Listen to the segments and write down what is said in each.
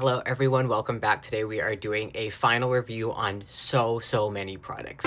Hello everyone, welcome back. Today we are doing a final review on so many products.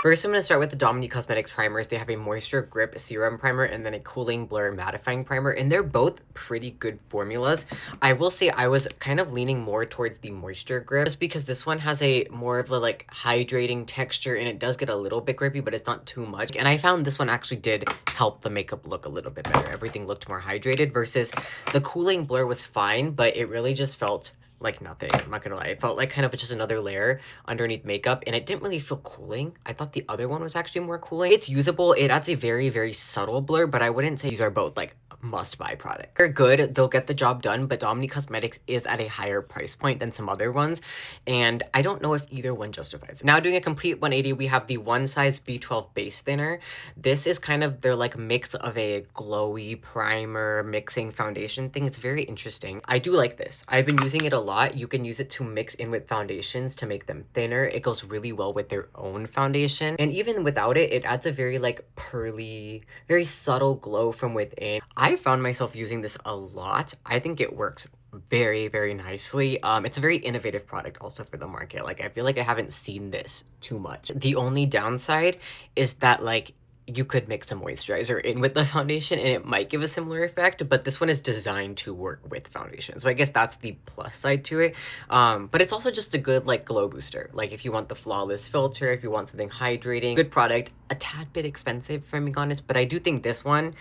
First, I'm going to start with the Dominique Cosmetics primers. They have a Moisture Grip Serum Primer and then a Cooling Blur Mattifying Primer, and they're both pretty good formulas. I will say I was kind of leaning more towards the Moisture Grip just because this one has a more of a like hydrating texture and it does get a little bit grippy, but it's not too much. And I found this one actually did help the makeup look a little bit better. Everything looked more hydrated versus the Cooling Blur was fine, but it really just felt like nothing. I'm not gonna lie. It felt like kind of just another layer underneath makeup, and it didn't really feel cooling. I thought the other one was actually more cooling. It's usable. It adds a very subtle blur, but I wouldn't say these are both like must-buy products. They're good. They'll get the job done, but Dominique Cosmetics is at a higher price point than some other ones, and I don't know if either one justifies it. Now doing a complete 180, we have the One Size B12 Base Thinner. This is kind of their like mix of a glowy primer mixing foundation thing. It's very interesting. I do like this. I've been using it a lot. You can use it to mix in with foundations to make them thinner. It goes really well with their own foundation. And even without it, it adds a very like pearly, very subtle glow from within. I found myself using this a lot. I think it works very nicely. It's a very innovative product also for the market. Like I feel like I haven't seen this too much. The only downside is that like you could mix some moisturizer in with the foundation and it might give a similar effect, but this one is designed to work with foundation. So I guess that's the plus side to it. But it's also just a good like glow booster. Like if you want the flawless filter, if you want something hydrating, good product, a tad bit expensive if I'm being honest, but I do think this one,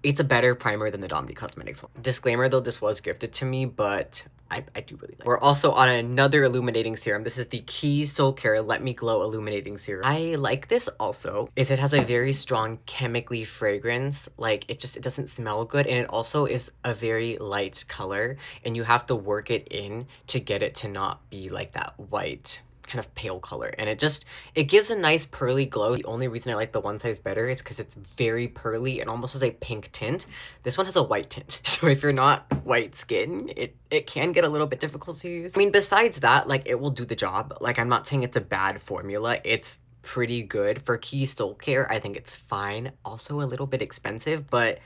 it's a better primer than the Dominique Cosmetics one. Disclaimer though, this was gifted to me, but I do really like it. We're also on another illuminating serum. This is the Keys Soulcare Let Me Glow Illuminating Serum. I like this also, is it has a very strong chemically fragrance. Like it doesn't smell good, and it also is a very light color, and you have to work it in to get it to not be like that white kind of pale color, and it gives a nice pearly glow. The only reason I like the One Size better is because it's very pearly and almost has a pink tint. This one has a white tint, so if you're not white skin, it can get a little bit difficult to use. I mean, besides that, like it will do the job. Like I'm not saying it's a bad formula. It's pretty good. For Keys Soulcare, I think it's fine. Also a little bit expensive, but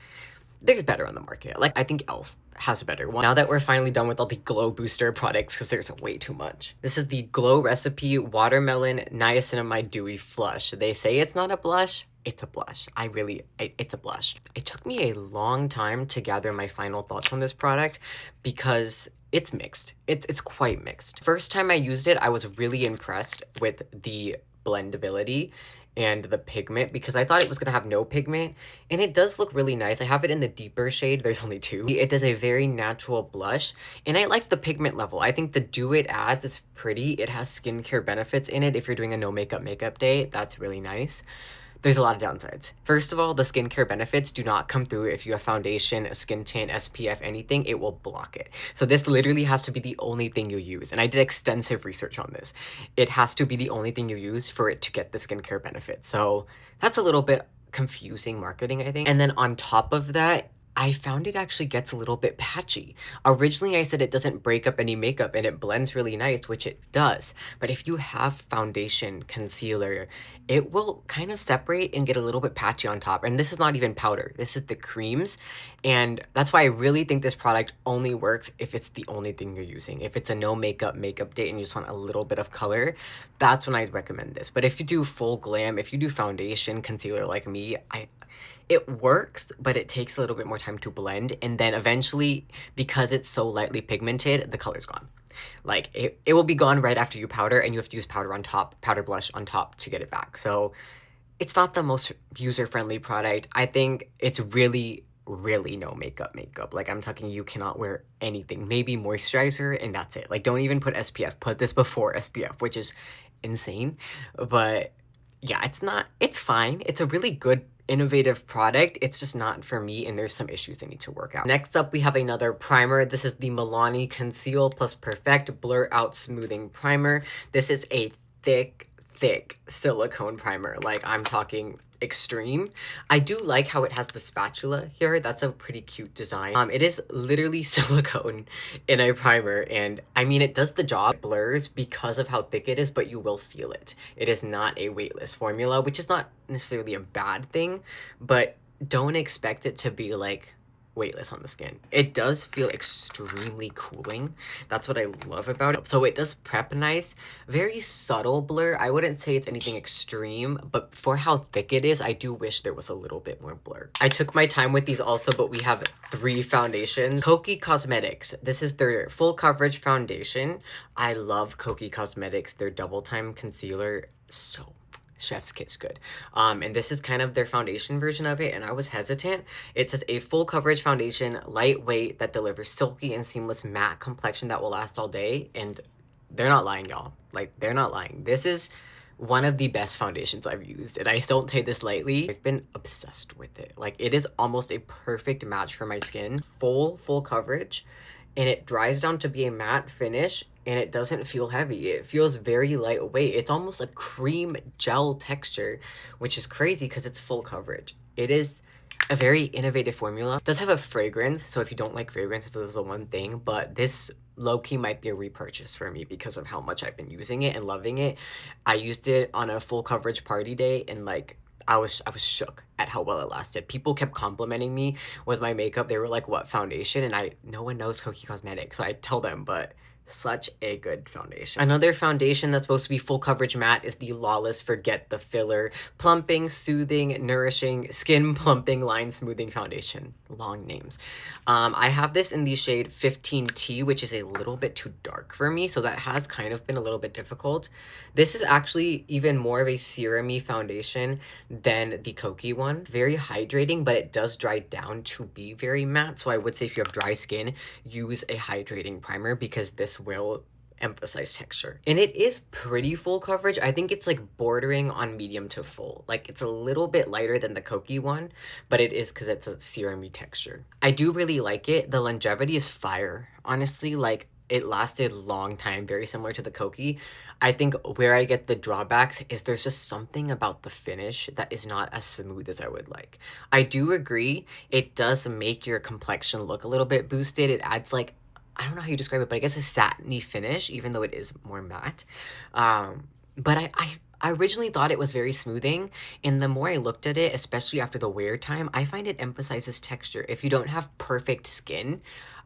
there's better on the market. Like I think e.l.f. has a better one. Now that we're finally done with all the glow booster products, because there's way too much. This is the Glow Recipe Watermelon Niacinamide Dewy Flush. They say it's not a blush. It's a blush. It's a blush. It took me a long time to gather my final thoughts on this product because it's mixed. It's quite mixed. First time I used it, I was really impressed with the blendability and the pigment because I thought it was gonna have no pigment, and it does look really nice. I have it in the deeper shade. There's only two. It does a very natural blush, and I like the pigment level. I think the dew it adds is pretty. It has skincare benefits in it. If you're doing a no makeup day, that's really nice. There's a lot of downsides. First of all, the skincare benefits do not come through if you have foundation, a skin tint, SPF, anything. It will block it. So this literally has to be the only thing you use. And I did extensive research on this. It has to be the only thing you use for it to get the skincare benefit. So that's a little bit confusing marketing, I think. And then on top of that, I found it actually gets a little bit patchy. Originally, I said it doesn't break up any makeup and it blends really nice, which it does. But if you have foundation, concealer, it will kind of separate and get a little bit patchy on top. And this is not even powder. This is the creams. And that's why I really think this product only works if it's the only thing you're using. If it's a no makeup day and you just want a little bit of color, that's when I'd recommend this. But if you do full glam, if you do foundation, concealer like me, it works, but it takes a little bit more time to blend, and then eventually, because it's so lightly pigmented, the color's gone. Like, it will be gone right after you powder, and you have to use powder on top, powder blush on top to get it back. So, it's not the most user-friendly product. I think it's really no makeup. Like, I'm talking you cannot wear anything. Maybe moisturizer, and that's it. Like, don't even put SPF. Put this before SPF, which is insane. But, yeah, it's fine. It's a really good innovative product. It's just not for me, and there's some issues I need to work out. Next up, we have another primer. This is the Milani Conceal Plus Perfect Blur Out Smoothing Primer. This is a thick silicone primer. Like, I'm talking extreme. I do like how it has the spatula here. That's a pretty cute design. It is literally silicone in a primer, and I mean, it does the job. It blurs because of how thick it is, but you will feel it. It is not a weightless formula, which is not necessarily a bad thing, but don't expect it to be like weightless on the skin. It does feel extremely cooling. That's what I love about it. So it does prep nice. Very subtle blur. I wouldn't say it's anything extreme, but for how thick it is, I do wish there was a little bit more blur. I took my time with these also, but we have 3 foundations. Kokie Cosmetics. This is their full coverage foundation. I love Kokie Cosmetics. Their double time concealer, so chef's kiss good. And this is kind of their foundation version of it, and I was hesitant. It says a full coverage foundation, lightweight, that delivers silky and seamless matte complexion that will last all day. And they're not lying, y'all. Like, they're not lying. This is one of the best foundations I've used, and I don't say this lightly. I've been obsessed with it. Like, it is almost a perfect match for my skin. Full coverage, and it dries down to be a matte finish, and it doesn't feel heavy. It feels very lightweight. It's almost a cream gel texture, which is crazy because it's full coverage. It is a very innovative formula. It does have a fragrance, so if you don't like fragrances, this is the one thing, but this low-key might be a repurchase for me because of how much I've been using it and loving it. I used it on a full coverage party day, and like, I was shook at how well it lasted. People kept complimenting me with my makeup. They were like, "What foundation?" And no one knows Kokie Cosmetics, so I tell them, but such a good foundation. Another foundation that's supposed to be full coverage matte is the Lawless Forget the Filler Plumping, Soothing, Nourishing, Skin Plumping, Line Smoothing Foundation. Long names. I have this in the shade 15T, which is a little bit too dark for me, so that has kind of been a little bit difficult. This is actually even more of a serum-y foundation than the Kokie one. It's very hydrating, but it does dry down to be very matte, so I would say if you have dry skin, use a hydrating primer because this will emphasize texture. And it is pretty full coverage. I think it's like bordering on medium to full. Like, it's a little bit lighter than the Kokie one, but it is because it's a serum-y texture. I do really like it. The longevity is fire. Honestly, like, it lasted a long time, very similar to the Kokie. I think where I get the drawbacks is there's just something about the finish that is not as smooth as I would like. I do agree, it does make your complexion look a little bit boosted. It adds like, I don't know how you describe it, but I guess a satiny finish, even though it is more matte. But I originally thought it was very smoothing, and the more I looked at it, especially after the wear time, I find it emphasizes texture. If you don't have perfect skin,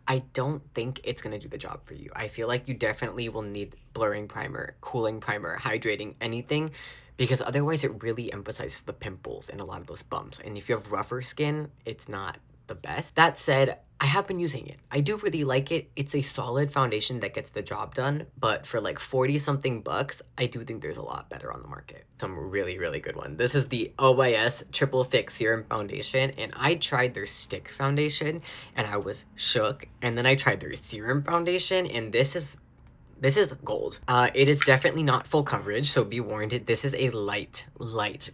I don't think it's going to do the job for you. I feel like you definitely will need blurring primer, cooling primer, hydrating, anything, because otherwise it really emphasizes the pimples and a lot of those bumps. And if you have rougher skin, it's not the best. That said, I have been using it. I do really like it. It's a solid foundation that gets the job done, but for like 40 something bucks, I do think there's a lot better on the market. Some really, really good one. This is the OYS Triple Fix Serum Foundation, and I tried their stick foundation and I was shook. And then I tried their serum foundation, and this is gold. It is definitely not full coverage, so be warned. This is a light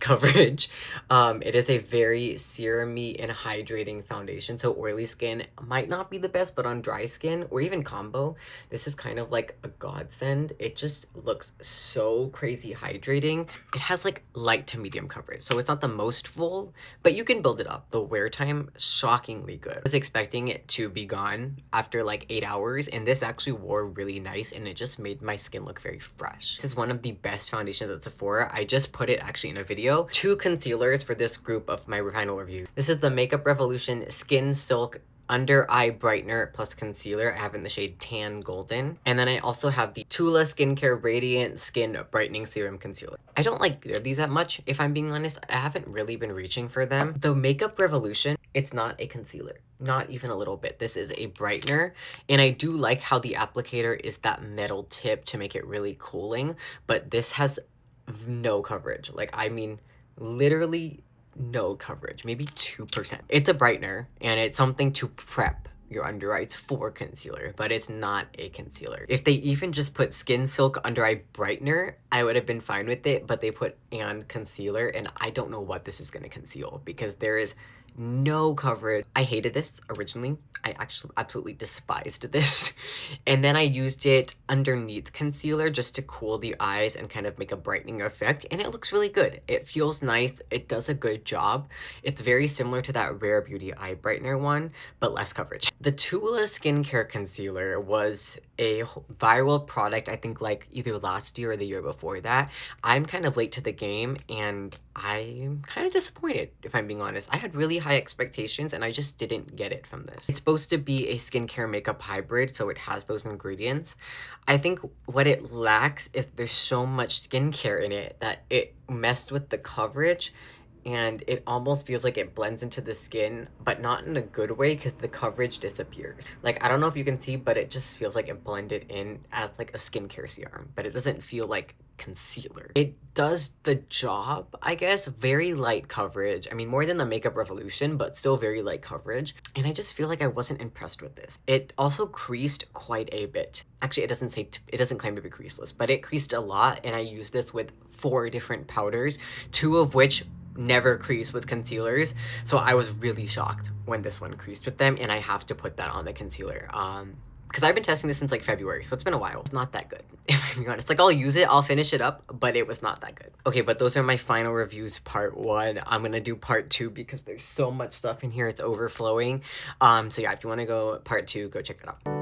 coverage. It is a very serum-y and hydrating foundation, so oily skin might not be the best, but on dry skin, or even combo, this is kind of like a godsend. It just looks so crazy hydrating. It has like light to medium coverage, so it's not the most full, but you can build it up. The wear time, shockingly good. I was expecting it to be gone after like 8 hours, and this actually wore really nice, and it just made my skin look very fresh. This is one of the best foundations at Sephora. I just put it actually in a video. 2 concealers for this group of my final review. This is the Makeup Revolution Skin Silk Under Eye Brightener plus Concealer. I have it in the shade Tan Golden. And then I also have the Tula Skincare Radiant Skin Brightening Serum Concealer. I don't like these that much, if I'm being honest. I haven't really been reaching for them. The Makeup Revolution, it's not a concealer. Not even a little bit. This is a brightener, and I do like how the applicator is that metal tip to make it really cooling, but this has no coverage. Like, I mean, literally no coverage, maybe 2%. It's a brightener, and it's something to prep your under eyes for concealer, but it's not a concealer. If they even just put Skin Silk Under Eye Brightener, I would have been fine with it, but they put and concealer, and I don't know what this is going to conceal because there is no coverage. I hated this originally. I actually absolutely despised this. And then I used it underneath concealer just to cool the eyes and kind of make a brightening effect. And it looks really good. It feels nice. It does a good job. It's very similar to that Rare Beauty eye brightener one, but less coverage. The Tula Skincare Concealer was a viral product, I think like either last year or the year before that. I'm kind of late to the game, and I'm kind of disappointed, if I'm being honest. I had really high high expectations, and I just didn't get it from this. It's supposed to be a skincare makeup hybrid, so it has those ingredients. I think what it lacks is there's so much skincare in it that it messed with the coverage, and it almost feels like it blends into the skin, but not in a good way because the coverage disappears. Like, I don't know if you can see, but it just feels like it blended in as like a skincare serum, but it doesn't feel like concealer. It does the job, I guess. Very light coverage. I mean, more than the Makeup Revolution, but still very light coverage. And I just feel like I wasn't impressed with this. It also creased quite a bit. Actually, it doesn't claim to be creaseless, but it creased a lot, and I used this with 4 different powders, 2 of which never crease with concealers, so I was really shocked when this one creased with them, and I have to put that on the concealer. Because I've been testing this since like February, so it's been a while. It's not that good, if I'm being honest. Like, I'll use it, I'll finish it up, but it was not that good. Okay, but those are my final reviews, part 1. I'm gonna do part 2 because there's so much stuff in here, it's overflowing. So yeah, if you wanna go part 2, go check it out.